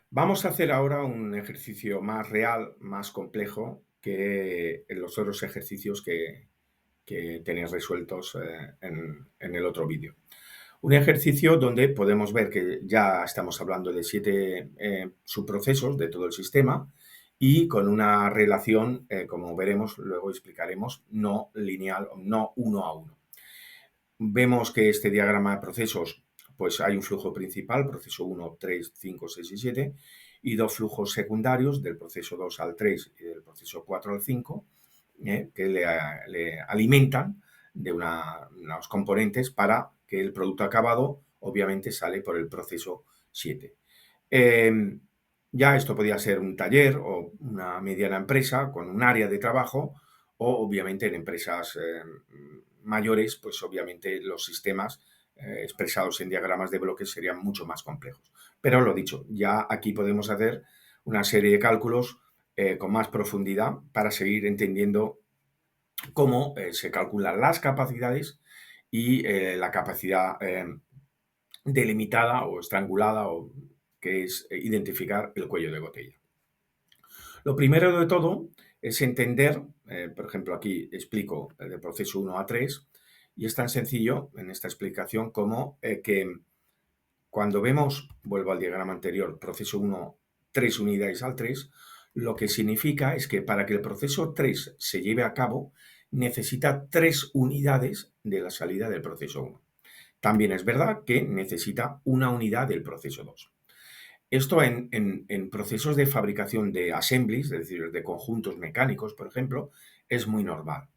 Vamos a hacer ahora un ejercicio más real, más complejo que en los otros ejercicios que tenéis resueltos en el otro vídeo. Un ejercicio donde podemos ver que ya estamos hablando de 7 subprocesos de todo el sistema y con una relación, como veremos, luego explicaremos, no lineal, no uno a uno. Vemos que este diagrama de procesos, pues hay un flujo principal, proceso 1, 3, 5, 6 y 7, y dos flujos secundarios del proceso 2 al 3 y del proceso 4 al 5, que le alimentan de unos componentes para que el producto acabado obviamente sale por el proceso 7. Eh, ya esto podía ser un taller o una mediana empresa con un área de trabajo o obviamente en empresas mayores, pues obviamente los sistemas expresados en diagramas de bloques serían mucho más complejos. Pero lo dicho, ya aquí podemos hacer una serie de cálculos con más profundidad para seguir entendiendo cómo se calculan las capacidades y la capacidad delimitada o estrangulada, o que es identificar el cuello de botella. Lo primero de todo es entender, por ejemplo, aquí explico el proceso 1 a 3, y es tan sencillo en esta explicación como que cuando vemos, vuelvo al diagrama anterior, proceso 1, 3 unidades al 3, lo que significa es que para que el proceso 3 se lleve a cabo, necesita 3 unidades de la salida del proceso 1. También es verdad que necesita una unidad del proceso 2. Esto en procesos de fabricación de assemblies, es decir, de conjuntos mecánicos, por ejemplo, es muy normal.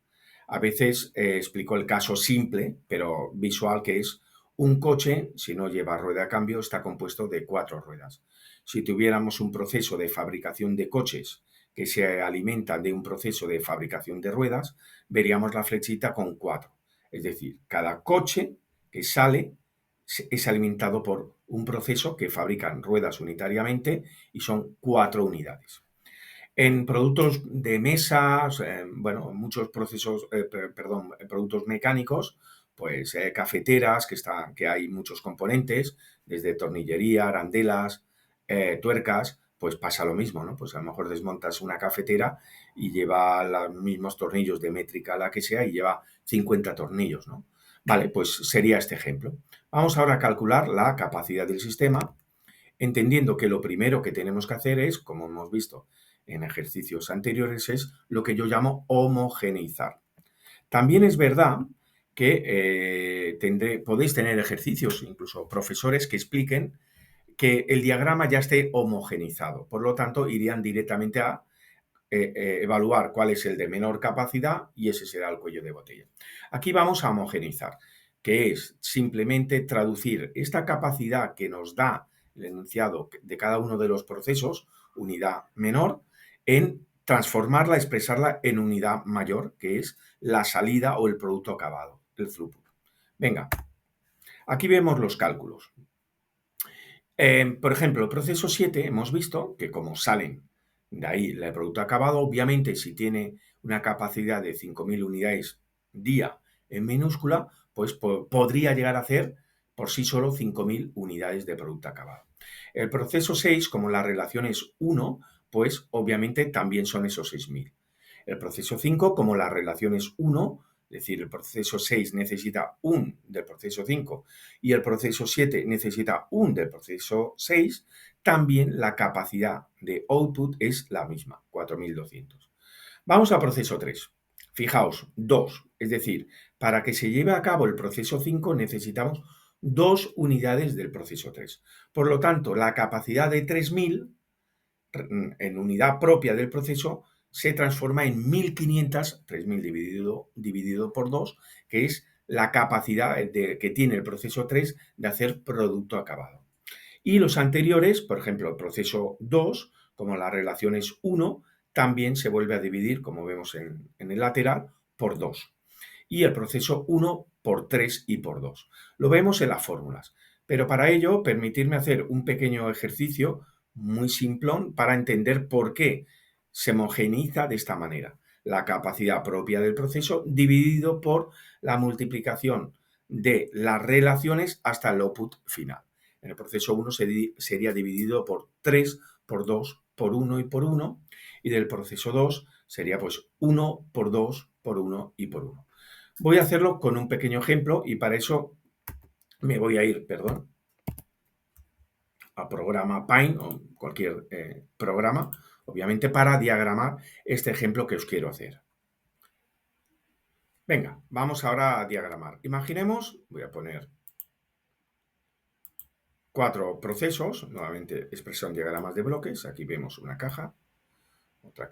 A veces explico el caso simple, pero visual, que es un coche, si no lleva rueda a cambio, está compuesto de 4 ruedas. Si tuviéramos un proceso de fabricación de coches que se alimenta de un proceso de fabricación de ruedas, veríamos la flechita con 4. Es decir, cada coche que sale es alimentado por un proceso que fabrican ruedas unitariamente y son 4 unidades. En productos de mesas, bueno, muchos procesos, perdón, productos mecánicos, pues cafeteras, que hay muchos componentes, desde tornillería, arandelas, tuercas, pues pasa lo mismo, ¿no? Pues a lo mejor desmontas una cafetera y lleva los mismos tornillos de métrica, la que sea, y lleva 50 tornillos, ¿no? Vale, pues sería este ejemplo. Vamos ahora a calcular la capacidad del sistema, entendiendo que lo primero que tenemos que hacer es, como hemos visto en ejercicios anteriores, es lo que yo llamo homogeneizar. También es verdad que podéis tener ejercicios, incluso profesores que expliquen que el diagrama ya esté homogeneizado. Por lo tanto, irían directamente a evaluar cuál es el de menor capacidad y ese será el cuello de botella. Aquí vamos a homogeneizar, que es simplemente traducir esta capacidad que nos da el enunciado de cada uno de los procesos, unidad menor, en transformarla, expresarla en unidad mayor, que es la salida o el producto acabado, el throughput. Venga, aquí vemos los cálculos. Por ejemplo, el proceso 7 hemos visto que como salen de ahí el producto acabado, obviamente si tiene una capacidad de 5.000 unidades día en minúscula, pues podría llegar a hacer por sí solo 5.000 unidades de producto acabado. El proceso 6, como la relación es 1, pues obviamente también son esos 6.000. El proceso 5, como la relación es 1, es decir, el proceso 6 necesita un del proceso 5 y el proceso 7 necesita un del proceso 6, también la capacidad de output es la misma, 4.200. Vamos al proceso 3. Fijaos, 2. Es decir, para que se lleve a cabo el proceso 5 necesitamos 2 unidades del proceso 3. Por lo tanto, la capacidad de 3.000 en unidad propia del proceso se transforma en 1.500, 3.000 dividido por 2, que es la capacidad que tiene el proceso 3 de hacer producto acabado. Y los anteriores, por ejemplo, el proceso 2, como la relación es 1, también se vuelve a dividir, como vemos en el lateral, por 2. Y el proceso 1 por 3 y por 2. Lo vemos en las fórmulas. Pero para ello, permitirme hacer un pequeño ejercicio muy simplón para entender por qué se homogeneiza de esta manera la capacidad propia del proceso dividido por la multiplicación de las relaciones hasta el output final. En el proceso 1 sería dividido por 3, por 2, por 1 y por 1. Y del proceso 2 sería pues 1 por 2, por 1 y por 1. Voy a hacerlo con un pequeño ejemplo y para eso me voy a ir, a programa Paint o cualquier programa, obviamente para diagramar este ejemplo que os quiero hacer. Venga, vamos ahora a diagramar. Imaginemos, voy a poner 4 procesos, nuevamente expresión diagramas de bloques. Aquí vemos una caja, otra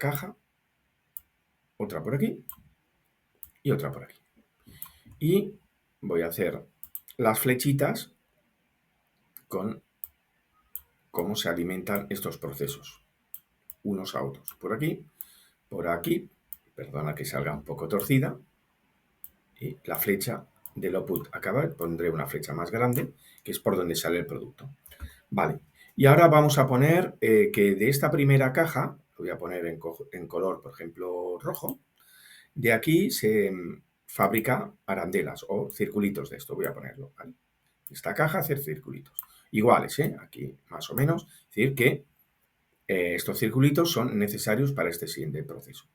por aquí y otra por aquí. Y voy a hacer las flechitas con cómo se alimentan estos procesos, unos a otros. Por aquí, perdona que salga un poco torcida, y la flecha del output acabar, pondré una flecha más grande, que es por donde sale el producto. Vale, y ahora vamos a poner que de esta primera caja, lo voy a poner en color, por ejemplo, rojo, de aquí se fabrica arandelas o circulitos de esto, voy a ponerlo, ¿vale? Esta caja hacer circulitos, iguales, aquí más o menos, es decir que estos circulitos son necesarios para este siguiente proceso.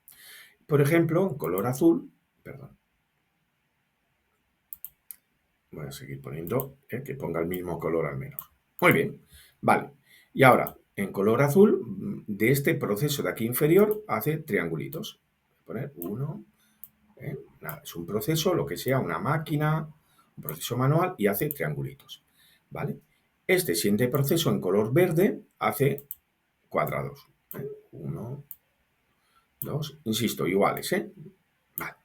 Por ejemplo, en color azul, perdón, voy a seguir poniendo, que ponga el mismo color al menos. Muy bien, vale. Y ahora, en color azul, de este proceso de aquí inferior, hace triangulitos. Voy a poner uno, nada, es un proceso, lo que sea, una máquina, un proceso manual y hace triangulitos, ¿vale? Este siguiente proceso en color verde hace cuadrados. Uno, dos, insisto, iguales, Vale.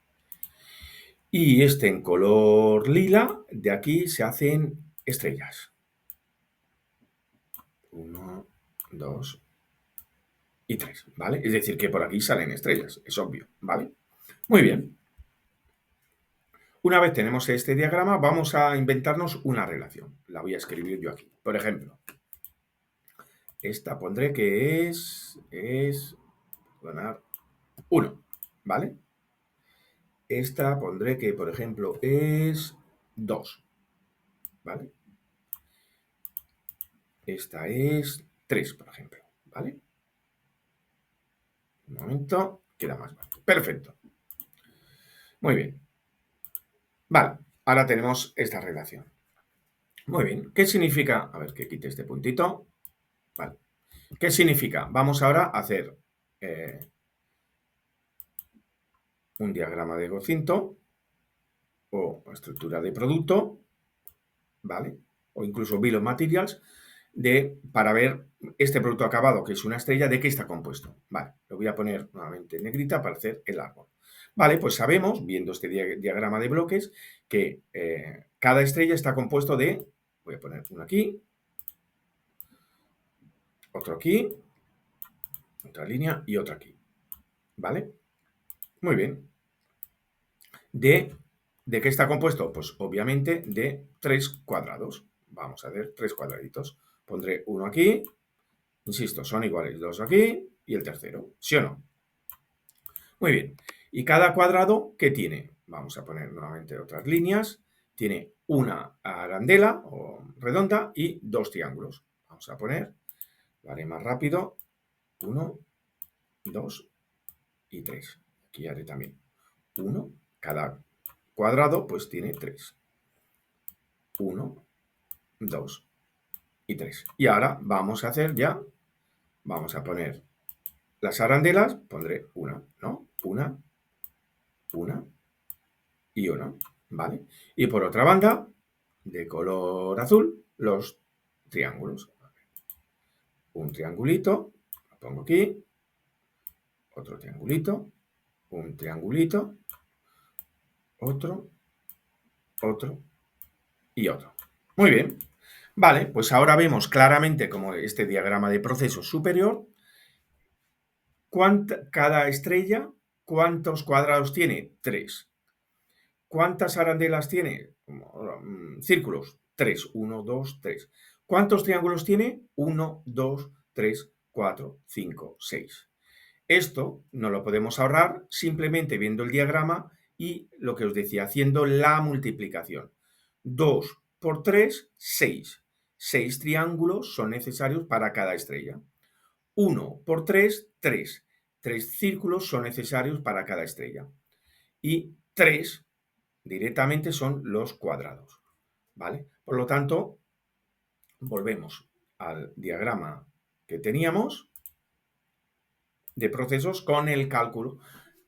Y este en color lila, de aquí se hacen estrellas. 1, 2 y 3, ¿vale? Es decir, que por aquí salen estrellas, es obvio, ¿vale? Muy bien. Una vez tenemos este diagrama, vamos a inventarnos una relación. La voy a escribir yo aquí. Por ejemplo, esta pondré que es, perdonar, 1, ¿vale? Esta pondré que, por ejemplo, es 2, ¿vale? Esta es 3, por ejemplo, ¿vale? Un momento, queda más bonito. Perfecto. Muy bien. Vale, ahora tenemos esta relación. Muy bien, ¿qué significa? A ver, que quite este puntito. Vale. ¿Qué significa? Vamos ahora a hacer un diagrama de Gocinto o estructura de producto, ¿vale? O incluso Bill of Materials, para ver este producto acabado, que es una estrella, de qué está compuesto. Vale, lo voy a poner nuevamente en negrita para hacer el árbol. Vale, pues sabemos, viendo este diagrama de bloques, que cada estrella está compuesto de, voy a poner uno aquí, otro aquí, otra línea y otra aquí. ¿Vale? Muy bien. ¿De qué está compuesto? Pues obviamente de 3 cuadrados. Vamos a hacer 3 cuadraditos. Pondré uno aquí, insisto, son iguales, 2 aquí y el tercero, ¿sí o no? Muy bien. ¿Y cada cuadrado qué tiene? Vamos a poner nuevamente otras líneas. Tiene una arandela o redonda y 2 triángulos. Vamos a poner, lo haré más rápido, 1, 2 y 3. Aquí haré también 1, cada cuadrado pues tiene 3. 1, 2 y 3. Y ahora vamos a hacer ya, vamos a poner las arandelas, pondré una, ¿no? Una y una, ¿vale? Y por otra banda, de color azul, los triángulos. Un triangulito, lo pongo aquí, otro triangulito, un triangulito, otro, otro y otro. Muy bien. Vale, pues ahora vemos claramente como este diagrama de proceso superior, cada estrella, ¿cuántos cuadrados tiene? 3. ¿Cuántas arandelas tiene? Círculos. 3. 1, 2, 3. ¿Cuántos triángulos tiene? 1, 2, 3, 4, 5, 6. Esto no lo podemos ahorrar simplemente viendo el diagrama y lo que os decía, haciendo la multiplicación. 2 por 3, 6. 6 triángulos son necesarios para cada estrella. 1 por 3, 3. 3 círculos son necesarios para cada estrella. Y 3 directamente son los cuadrados, ¿vale? Por lo tanto, volvemos al diagrama que teníamos de procesos con el cálculo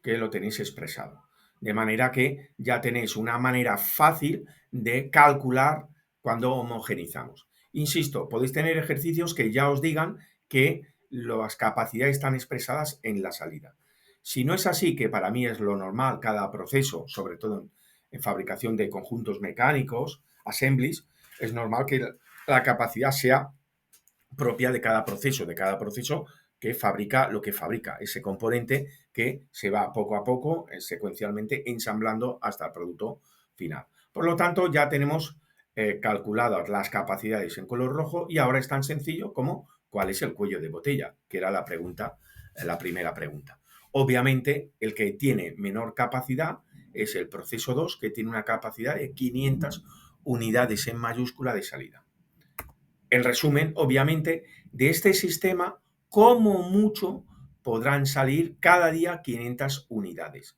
que lo tenéis expresado. De manera que ya tenéis una manera fácil de calcular cuando homogenizamos. Insisto, podéis tener ejercicios que ya os digan que las capacidades están expresadas en la salida. Si no es así, que para mí es lo normal, cada proceso, sobre todo en fabricación de conjuntos mecánicos, assemblies, es normal que la capacidad sea propia de cada proceso que fabrica lo que fabrica, ese componente que se va poco a poco, secuencialmente, ensamblando hasta el producto final. Por lo tanto, ya tenemos calculadas las capacidades en color rojo y ahora es tan sencillo como cuál es el cuello de botella, que era la pregunta, la primera pregunta. Obviamente, el que tiene menor capacidad es el proceso 2, que tiene una capacidad de 500 unidades en mayúscula de salida. En resumen, obviamente, de este sistema, como mucho, podrán salir cada día 500 unidades.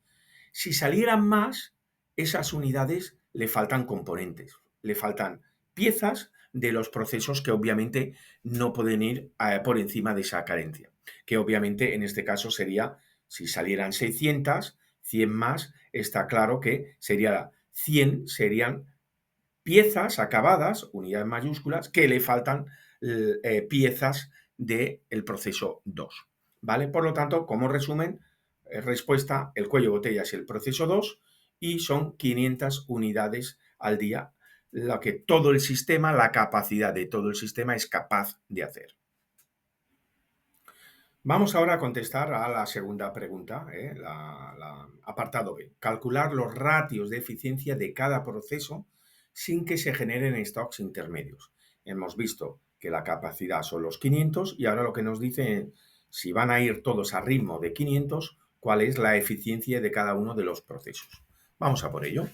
Si salieran más, esas unidades le faltan componentes, le faltan piezas de los procesos que obviamente no pueden ir por encima de esa carencia, que obviamente en este caso sería, si salieran 600, 100 más, está claro que sería 100, serían piezas acabadas, unidades mayúsculas, que le faltan piezas del proceso 2. ¿Vale? Por lo tanto, como resumen, respuesta, el cuello de botella es el proceso 2 y son 500 unidades al día, lo que todo el sistema, la capacidad de todo el sistema es capaz de hacer. Vamos ahora a contestar a la segunda pregunta, apartado B. Calcular los ratios de eficiencia de cada proceso sin que se generen stocks intermedios. Hemos visto que la capacidad son los 500 y ahora lo que nos dice, si van a ir todos a ritmo de 500, cuál es la eficiencia de cada uno de los procesos. Vamos a por ello.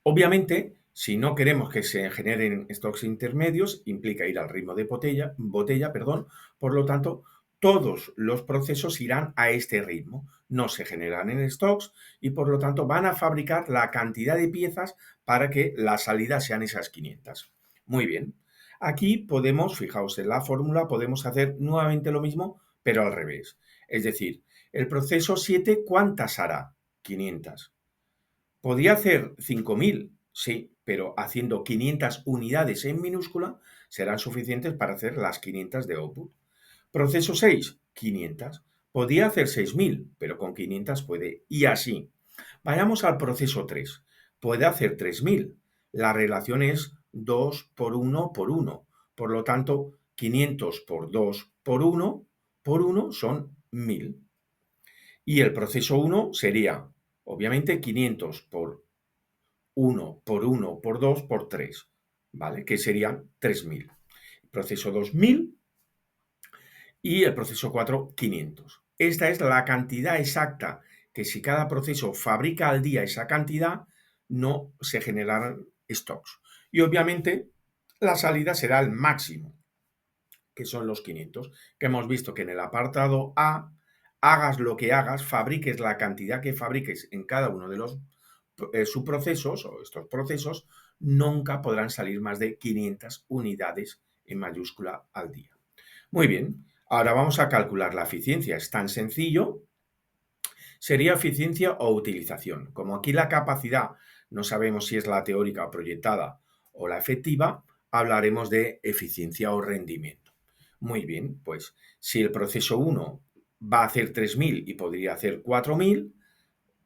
Obviamente, si no queremos que se generen stocks intermedios, implica ir al ritmo de botella, por lo tanto, todos los procesos irán a este ritmo, no se generan en stocks y por lo tanto van a fabricar la cantidad de piezas para que la salida sean esas 500. Muy bien, aquí podemos, fijaos en la fórmula, podemos hacer nuevamente lo mismo, pero al revés. Es decir, el proceso 7, ¿cuántas hará? 500. ¿Podría hacer 5.000? Sí, pero haciendo 500 unidades en minúscula serán suficientes para hacer las 500 de output. Proceso 6, 500. Podría hacer 6.000, pero con 500 puede. Y así. Vayamos al proceso 3. Puede hacer 3.000. La relación es 2 por 1 por 1. Por lo tanto, 500 por 2 por 1 son 1.000. Y el proceso 1 sería, obviamente, 500 por 1 por 1 por 2 por 3, ¿vale? Que serían 3.000. Proceso 2.000 y el proceso 4, 500. Esta es la cantidad exacta que si cada proceso fabrica al día esa cantidad, no se generarán stocks. Y obviamente la salida será el máximo, que son los 500, que hemos visto que en el apartado A, hagas lo que hagas, fabriques la cantidad que fabriques en cada uno de los subprocesos o estos procesos, nunca podrán salir más de 500 unidades en mayúscula al día. Muy bien, ahora vamos a calcular la eficiencia. Es tan sencillo. Sería eficiencia o utilización. Como aquí la capacidad no sabemos si es la teórica o proyectada o la efectiva, hablaremos de eficiencia o rendimiento. Muy bien, pues si el proceso 1 va a hacer 3.000 y podría hacer 4.000,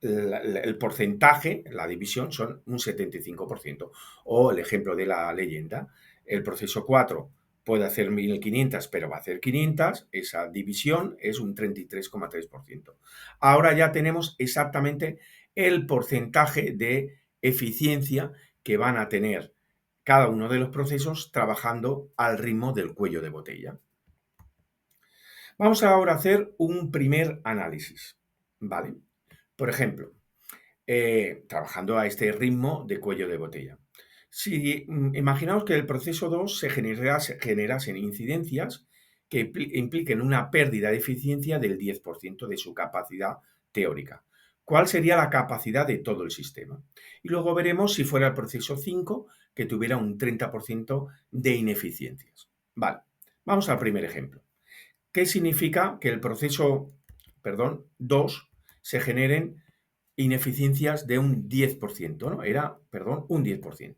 el porcentaje, la división, son un 75%. O el ejemplo de la leyenda, el proceso 4 puede hacer 1.500, pero va a hacer 500, esa división es un 33,3%. Ahora ya tenemos exactamente el porcentaje de eficiencia que van a tener cada uno de los procesos trabajando al ritmo del cuello de botella. Vamos ahora a hacer un primer análisis, ¿vale? Por ejemplo, trabajando a este ritmo de cuello de botella. Si imaginaos que el proceso 2 generasen incidencias que impliquen una pérdida de eficiencia del 10% de su capacidad teórica. ¿Cuál sería la capacidad de todo el sistema? Y luego veremos si fuera el proceso 5 que tuviera un 30% de ineficiencias. Vale, vamos al primer ejemplo. ¿Qué significa que el proceso, 2 se generen ineficiencias de un 10%, ¿no? Era, un 10%.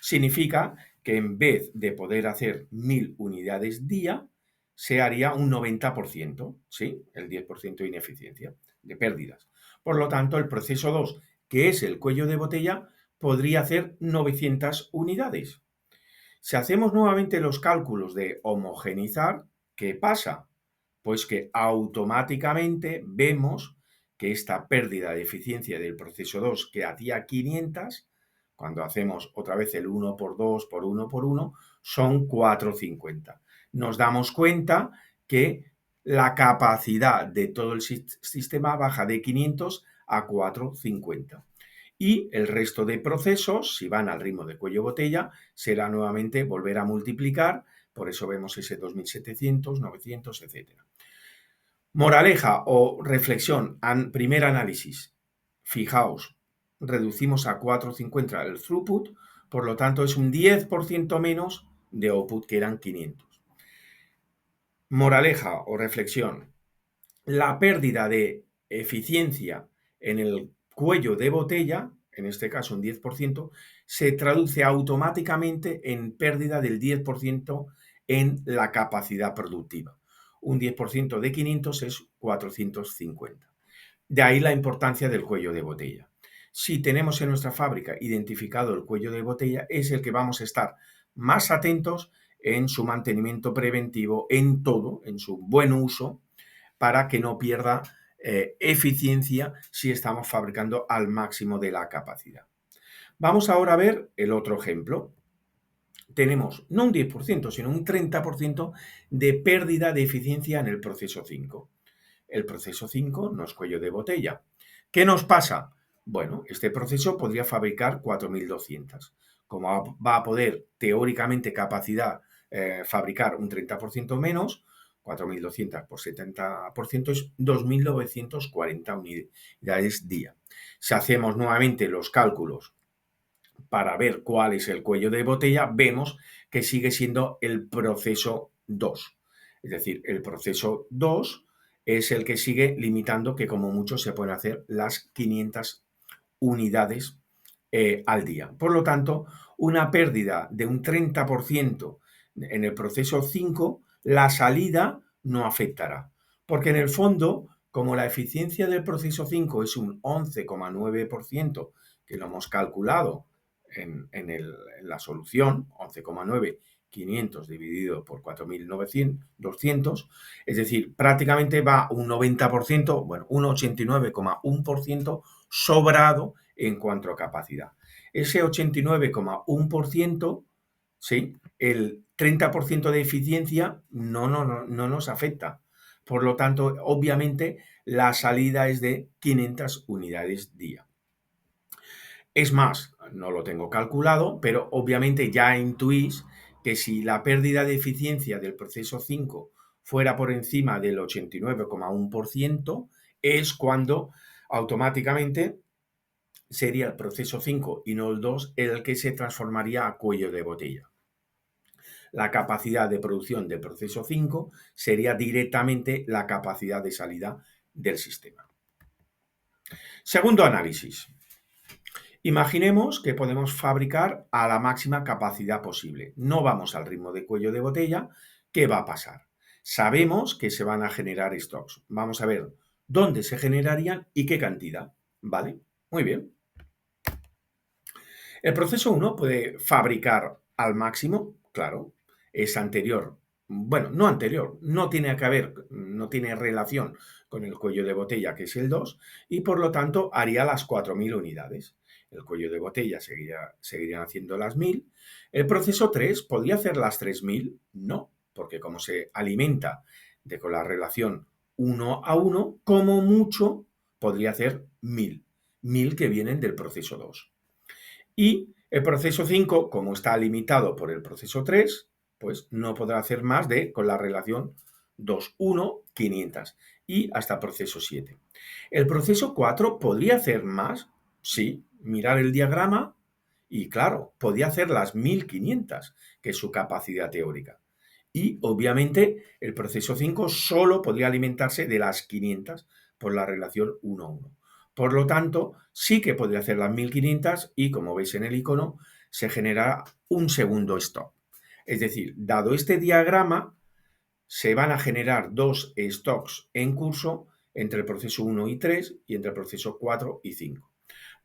Significa que en vez de poder hacer 1000 unidades día, se haría un 90%, ¿sí? El 10% de ineficiencia, de pérdidas. Por lo tanto, el proceso 2, que es el cuello de botella, podría hacer 900 unidades. Si hacemos nuevamente los cálculos de homogeneizar, ¿qué pasa? Pues que automáticamente vemos que esta pérdida de eficiencia del proceso 2 que hacía 500, cuando hacemos otra vez el 1 por 2 por 1 por 1, son 450. Nos damos cuenta que la capacidad de todo el sistema baja de 500 a 450. Y el resto de procesos, si van al ritmo de cuello botella, será nuevamente volver a multiplicar, por eso vemos ese 2700, 900, etc. Moraleja o reflexión, primer análisis. Fijaos, reducimos a 450 el throughput, por lo tanto es un 10% menos de output, que eran 500. Moraleja o reflexión, la pérdida de eficiencia en el cuello de botella, en este caso un 10%, se traduce automáticamente en pérdida del 10% en la capacidad productiva. Un 10% de 500 es 450. De ahí la importancia del cuello de botella. Si tenemos en nuestra fábrica identificado el cuello de botella, es el que vamos a estar más atentos en su mantenimiento preventivo, en todo, en su buen uso, para que no pierda eficiencia si estamos fabricando al máximo de la capacidad. Vamos ahora a ver el otro ejemplo. Tenemos no un 10%, sino un 30% de pérdida de eficiencia en el proceso 5. El proceso 5 no es cuello de botella. ¿Qué nos pasa? Bueno, este proceso podría fabricar 4200. Como va a poder teóricamente capacidad fabricar un 30% menos, 4.200 por 70% es 2.940 unidades día. Si hacemos nuevamente los cálculos para ver cuál es el cuello de botella, vemos que sigue siendo el proceso 2. Es decir, el proceso 2 es el que sigue limitando que como mucho se pueden hacer las 500 unidades al día. Por lo tanto, una pérdida de un 30% en el proceso 5, la salida no afectará. Porque en el fondo, como la eficiencia del proceso 5 es un 11,9%, que lo hemos calculado en la solución, 11,9, 500 dividido por 4.200, es decir, prácticamente va un 90%, bueno, un 89,1% sobrado en cuanto a capacidad. Ese 89,1%, ¿sí? El 30% de eficiencia no nos afecta. Por lo tanto, obviamente, la salida es de 500 unidades día. Es más, no lo tengo calculado, pero obviamente ya intuís que si la pérdida de eficiencia del proceso 5 fuera por encima del 89,1%, es cuando automáticamente sería el proceso 5 y no el 2 el que se transformaría a cuello de botella. La capacidad de producción del proceso 5 sería directamente la capacidad de salida del sistema. Segundo análisis. Imaginemos que podemos fabricar a la máxima capacidad posible. No vamos al ritmo de cuello de botella. ¿Qué va a pasar? Sabemos que se van a generar stocks. Vamos a ver dónde se generarían y qué cantidad. ¿Vale? Muy bien. El proceso 1 puede fabricar al máximo, claro, es anterior. Bueno, no anterior, no tiene que haber, no tiene relación con el cuello de botella, que es el 2, y por lo tanto haría las 4.000 unidades. El cuello de botella seguirían haciendo las 1.000. El proceso 3 podría hacer las 3.000, no, porque como se alimenta con la relación 1 a 1, como mucho podría hacer 1.000, 1.000 que vienen del proceso 2. Y El proceso 5, como está limitado por el proceso 3, pues no podrá hacer más con la relación 2, 1, 500 y hasta proceso 7. El proceso 4 podría hacer más, sí, mirar el diagrama y claro, podía hacer las 1500, que es su capacidad teórica. Y obviamente el proceso 5 solo podría alimentarse de las 500 por la relación 1-1. Por lo tanto, sí que podría hacer las 1500 y, como veis en el icono, se genera un segundo stop. Es decir, dado este diagrama, se van a generar dos stocks en curso entre el proceso 1 y 3 y entre el proceso 4 y 5.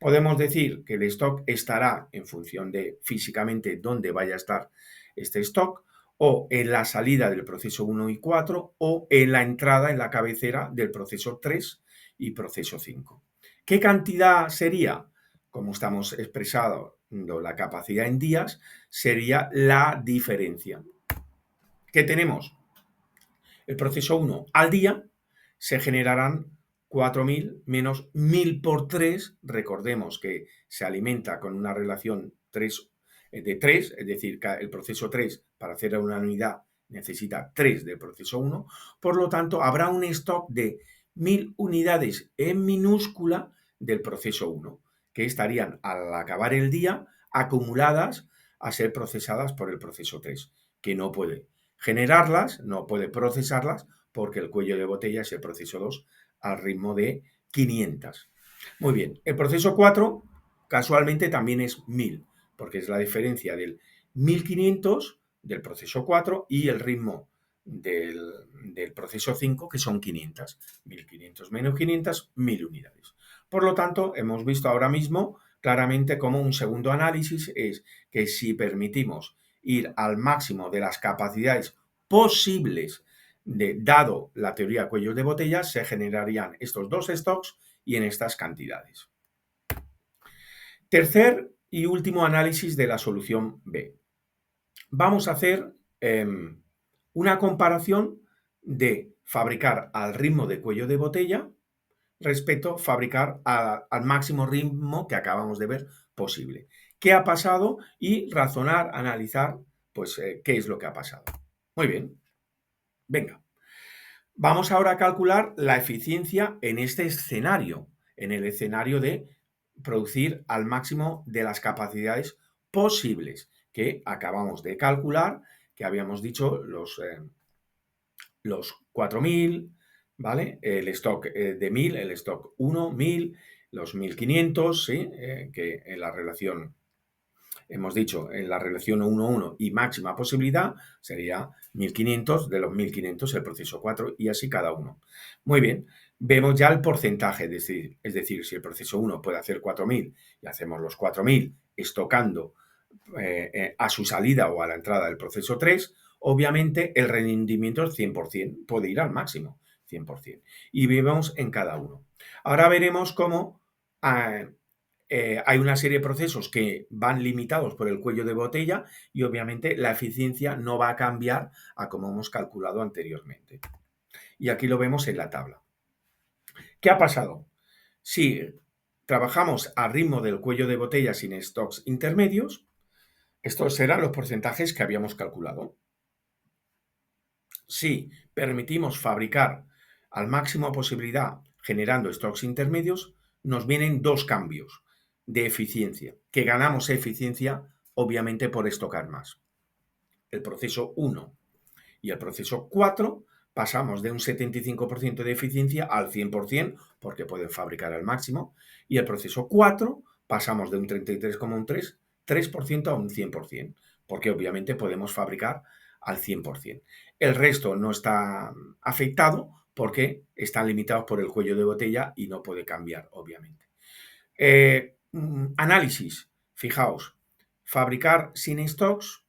Podemos decir que el stock estará en función de físicamente dónde vaya a estar este stock, o en la salida del proceso 1 y 4, o en la entrada, en la cabecera del proceso 3 y proceso 5. ¿Qué cantidad sería? Como estamos expresando la capacidad en días, sería la diferencia. ¿Qué tenemos? El proceso 1 al día se generarán 4.000 menos 1.000 por 3. Recordemos que se alimenta con una relación 3, de 3, es decir, que el proceso 3 para hacer una unidad necesita 3 del proceso 1. Por lo tanto, habrá un stock de 1.000 unidades en minúscula del proceso 1, que estarían al acabar el día acumuladas a ser procesadas por el proceso 3, que no puede generarlas, no puede procesarlas, porque el cuello de botella es el proceso 2 al ritmo de 500. Muy bien, el proceso 4 casualmente también es 1000, porque es la diferencia del 1500 del proceso 4 y el ritmo del proceso 5, que son 500. 1500 menos 500, 1000 unidades. Por lo tanto, hemos visto ahora mismo claramente cómo un segundo análisis es que si permitimos ir al máximo de las capacidades posibles dado la teoría cuellos de botella, se generarían estos dos stocks y en estas cantidades. Tercer y último análisis de la solución B. Vamos a hacer una comparación de fabricar al ritmo de cuello de botella respecto a fabricar al máximo ritmo que acabamos de ver posible. ¿Qué ha pasado? Y razonar, analizar, pues, qué es lo que ha pasado. Muy bien, venga. Vamos ahora a calcular la eficiencia en este escenario, en el escenario de producir al máximo de las capacidades posibles que acabamos de calcular, que habíamos dicho los 4.000, ¿vale? El stock de 1.000, el stock 1, 1.000, los 1.500, ¿sí? Que en la relación, hemos dicho, en la relación 1-1 y máxima posibilidad sería 1.500, de los 1.500 el proceso 4 y así cada uno. Muy bien, vemos ya el porcentaje, es decir, si el proceso 1 puede hacer 4.000 y hacemos los 4.000 estocando a su salida o a la entrada del proceso 3, obviamente el rendimiento es 100%, puede ir al máximo, 100%. Y vemos en cada uno. Ahora veremos cómo hay una serie de procesos que van limitados por el cuello de botella y obviamente la eficiencia no va a cambiar a como hemos calculado anteriormente. Y aquí lo vemos en la tabla. ¿Qué ha pasado? Si trabajamos al ritmo del cuello de botella sin stocks intermedios, estos serán los porcentajes que habíamos calculado. Si permitimos fabricar al máximo posibilidad generando stocks intermedios, nos vienen dos cambios de eficiencia, que ganamos eficiencia obviamente por estocar más. El proceso 1 y el proceso 4 pasamos de un 75% de eficiencia al 100% porque pueden fabricar al máximo, y el proceso 4 pasamos de un 33,3% a un 100%, porque obviamente podemos fabricar al 100%. El resto no está afectado porque están limitados por el cuello de botella y no puede cambiar, obviamente. Análisis. Fijaos, fabricar sin stocks,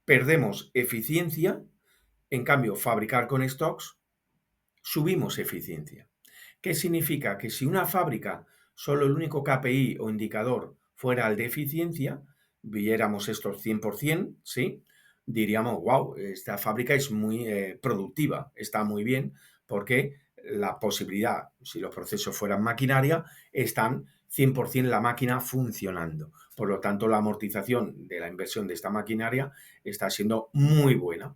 perdemos eficiencia. En cambio, fabricar con stocks, subimos eficiencia. ¿Qué significa? Que si una fábrica, solo el único KPI o indicador fuera el de eficiencia, viéramos estos 100%, ¿sí? Diríamos, wow, esta fábrica es muy productiva, está muy bien, porque la posibilidad, si los procesos fueran maquinaria, están 100% la máquina funcionando. Por lo tanto, la amortización de la inversión de esta maquinaria está siendo muy buena.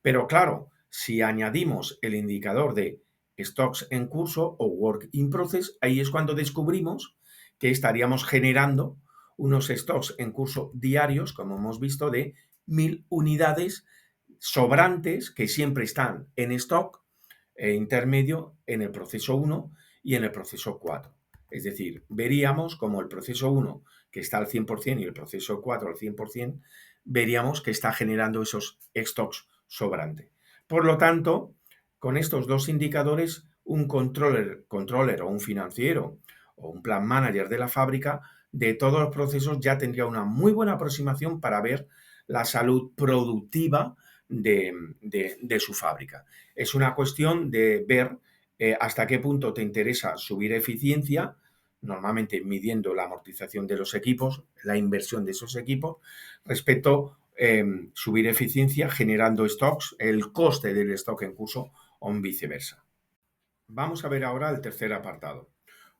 Pero claro, si añadimos el indicador de stocks en curso o work in process, ahí es cuando descubrimos que estaríamos generando unos stocks en curso diarios, como hemos visto, de 1000 unidades sobrantes que siempre están en stock intermedio en el proceso 1 y en el proceso 4. Es decir, veríamos como el proceso 1, que está al 100%, y el proceso 4 al 100%, veríamos que está generando esos stocks sobrantes. Por lo tanto, con estos dos indicadores, un controller o un financiero o un plan manager de la fábrica de todos los procesos ya tendría una muy buena aproximación para ver la salud productiva de su fábrica. Es una cuestión de ver hasta qué punto te interesa subir eficiencia, normalmente midiendo la amortización de los equipos, la inversión de esos equipos, respecto subir eficiencia generando stocks, el coste del stock en curso o viceversa. Vamos a ver ahora el tercer apartado.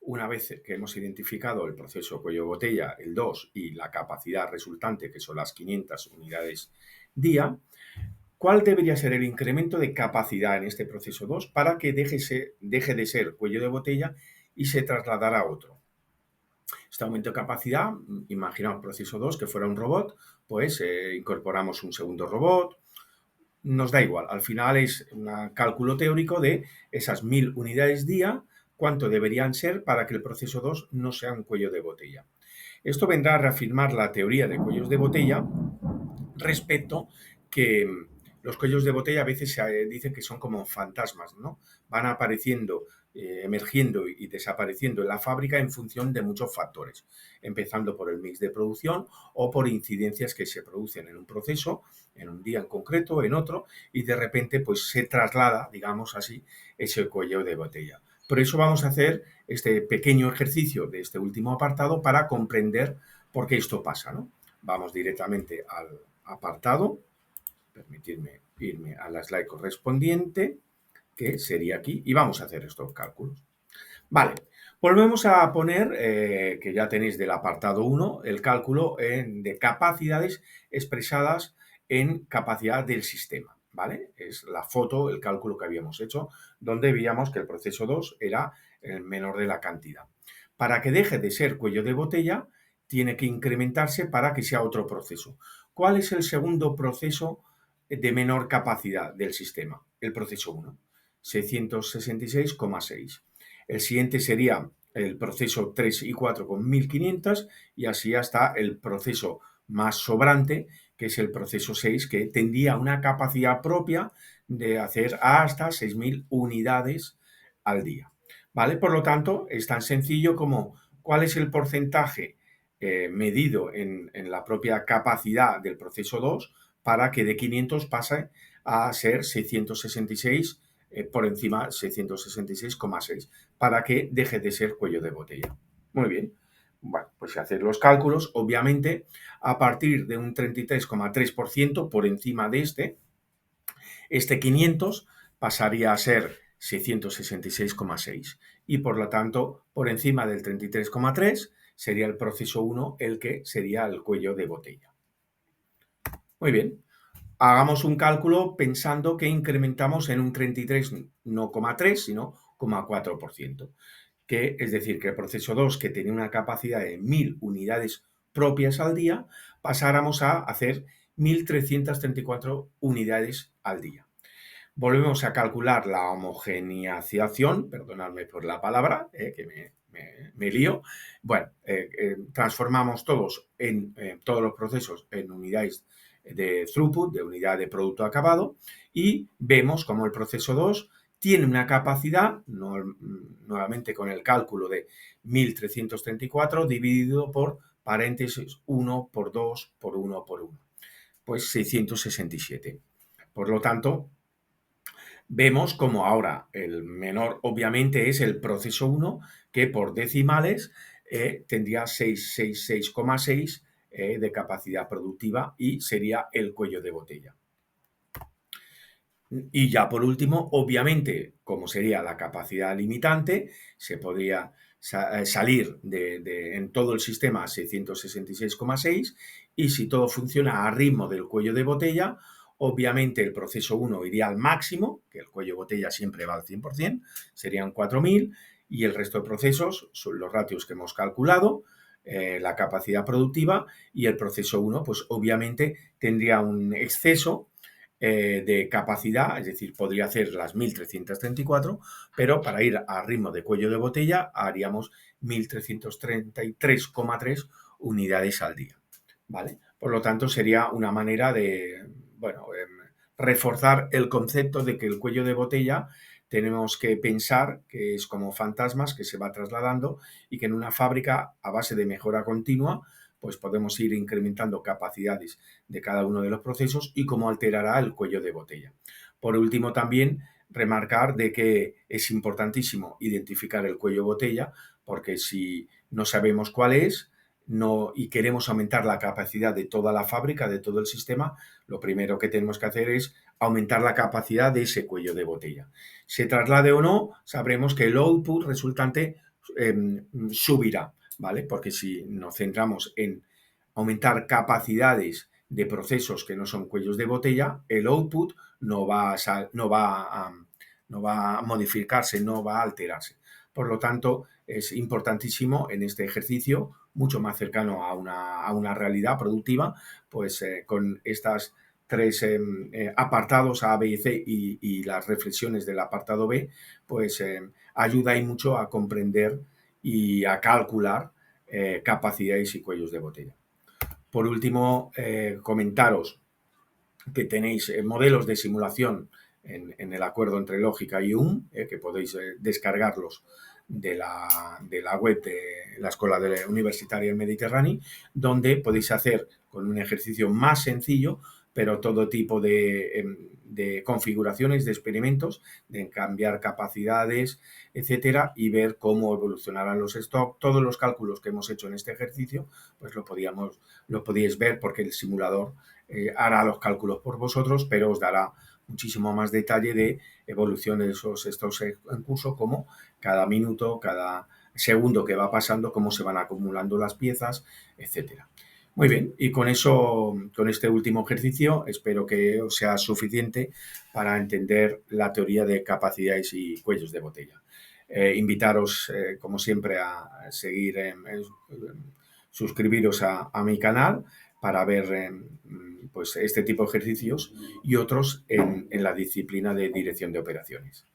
Una vez que hemos identificado el proceso cuello de botella, el 2, y la capacidad resultante, que son las 500 unidades día, ¿cuál debería ser el incremento de capacidad en este proceso 2 para que deje de ser cuello de botella y se trasladara a otro? Este aumento de capacidad, imaginaos proceso 2 que fuera un robot, pues incorporamos un segundo robot, nos da igual, al final es un cálculo teórico de esas 1000 unidades día, cuánto deberían ser para que el proceso 2 no sea un cuello de botella. Esto vendrá a reafirmar la teoría de cuellos de botella respecto que los cuellos de botella a veces se dicen que son como fantasmas, ¿no? Van apareciendo, emergiendo y desapareciendo en la fábrica en función de muchos factores, empezando por el mix de producción o por incidencias que se producen en un proceso, en un día en concreto, en otro, y de repente pues se traslada, digamos así, ese cuello de botella. Por eso vamos a hacer este pequeño ejercicio de este último apartado para comprender por qué esto pasa, ¿no? Vamos directamente al apartado, permitirme irme a la slide correspondiente, que sería aquí, y vamos a hacer estos cálculos. Vale, volvemos a poner, que ya tenéis del apartado 1, el cálculo de capacidades expresadas en capacidad del sistema, ¿vale? Es la foto, el cálculo que habíamos hecho, donde veíamos que el proceso 2 era el menor de la cantidad. Para que deje de ser cuello de botella, tiene que incrementarse para que sea otro proceso. ¿Cuál es el segundo proceso de menor capacidad del sistema? El proceso 1, 666,6. El siguiente sería el proceso 3 y 4 con 1500 y así hasta el proceso más sobrante, que es el proceso 6, que tendría una capacidad propia de hacer hasta 6000 unidades al día. ¿Vale? Por lo tanto, es tan sencillo como cuál es el porcentaje medido en la propia capacidad del proceso 2 para que de 500 pase a ser 666 por encima 666,6 para que deje de ser cuello de botella. Muy bien. Bueno, pues si hacer los cálculos, obviamente, a partir de un 33,3% por encima de este 500 pasaría a ser 666,6 y por lo tanto, por encima del 33,3 sería el proceso 1 el que sería el cuello de botella. Muy bien. Hagamos un cálculo pensando que incrementamos en un 33, no 0,3, sino 0,4%. Que, es decir, que el proceso 2, que tenía una capacidad de 1000 unidades propias al día, pasáramos a hacer 1334 unidades al día. Volvemos a calcular la homogeneización, perdonadme por la palabra, que me lío. Bueno, transformamos todos los procesos en unidades de throughput, de unidad de producto acabado, y vemos como el proceso 2 tiene una capacidad, nuevamente con el cálculo de 1334 dividido por paréntesis 1 por 2 por 1 por 1, pues 667. Por lo tanto, vemos como ahora el menor obviamente es el proceso 1, que por decimales tendría 666,6 de capacidad productiva y sería el cuello de botella. Y ya por último, obviamente, como sería la capacidad limitante, se podría salir en todo el sistema a 666,6 y si todo funciona a ritmo del cuello de botella, obviamente el proceso 1 iría al máximo, que el cuello de botella siempre va al 100%, serían 4000 y el resto de procesos son los ratios que hemos calculado, la capacidad productiva y el proceso 1 pues obviamente tendría un exceso de capacidad, es decir, podría hacer las 1334, pero para ir a ritmo de cuello de botella haríamos 1333,3 unidades al día, ¿vale? Por lo tanto, sería una manera de, bueno, reforzar el concepto de que el cuello de botella tenemos que pensar que es como fantasmas que se va trasladando y que en una fábrica a base de mejora continua pues podemos ir incrementando capacidades de cada uno de los procesos y cómo alterará el cuello de botella. Por último, también remarcar de que es importantísimo identificar el cuello de botella porque si no sabemos cuál es no, y queremos aumentar la capacidad de toda la fábrica, de todo el sistema, lo primero que tenemos que hacer es aumentar la capacidad de ese cuello de botella. Se traslade o no, sabremos que el output resultante subirá, ¿vale? Porque si nos centramos en aumentar capacidades de procesos que no son cuellos de botella, el output no va a modificarse, no va a alterarse. Por lo tanto, es importantísimo en este ejercicio, mucho más cercano a una realidad productiva, pues con estas tres apartados A, B y C y las reflexiones del apartado B, pues ayuda y mucho a comprender y a calcular capacidades y cuellos de botella. Por último, comentaros que tenéis modelos de simulación en el acuerdo entre lógica y UM, que podéis descargarlos de la web de la Escuela Universitaria del Mediterráneo, donde podéis hacer con un ejercicio más sencillo, pero todo tipo de configuraciones, de experimentos, de cambiar capacidades, etcétera, y ver cómo evolucionarán los stocks. Todos los cálculos que hemos hecho en este ejercicio, pues lo podíais ver porque el simulador hará los cálculos por vosotros, pero os dará muchísimo más detalle de evolución de estos en curso, como cada minuto, cada segundo que va pasando, cómo se van acumulando las piezas, etcétera. Muy bien, y con eso, con este último ejercicio, espero que os sea suficiente para entender la teoría de capacidades y cuellos de botella. Invitaros, como siempre, a seguir, suscribiros a mi canal para ver pues este tipo de ejercicios y otros en la disciplina de dirección de operaciones.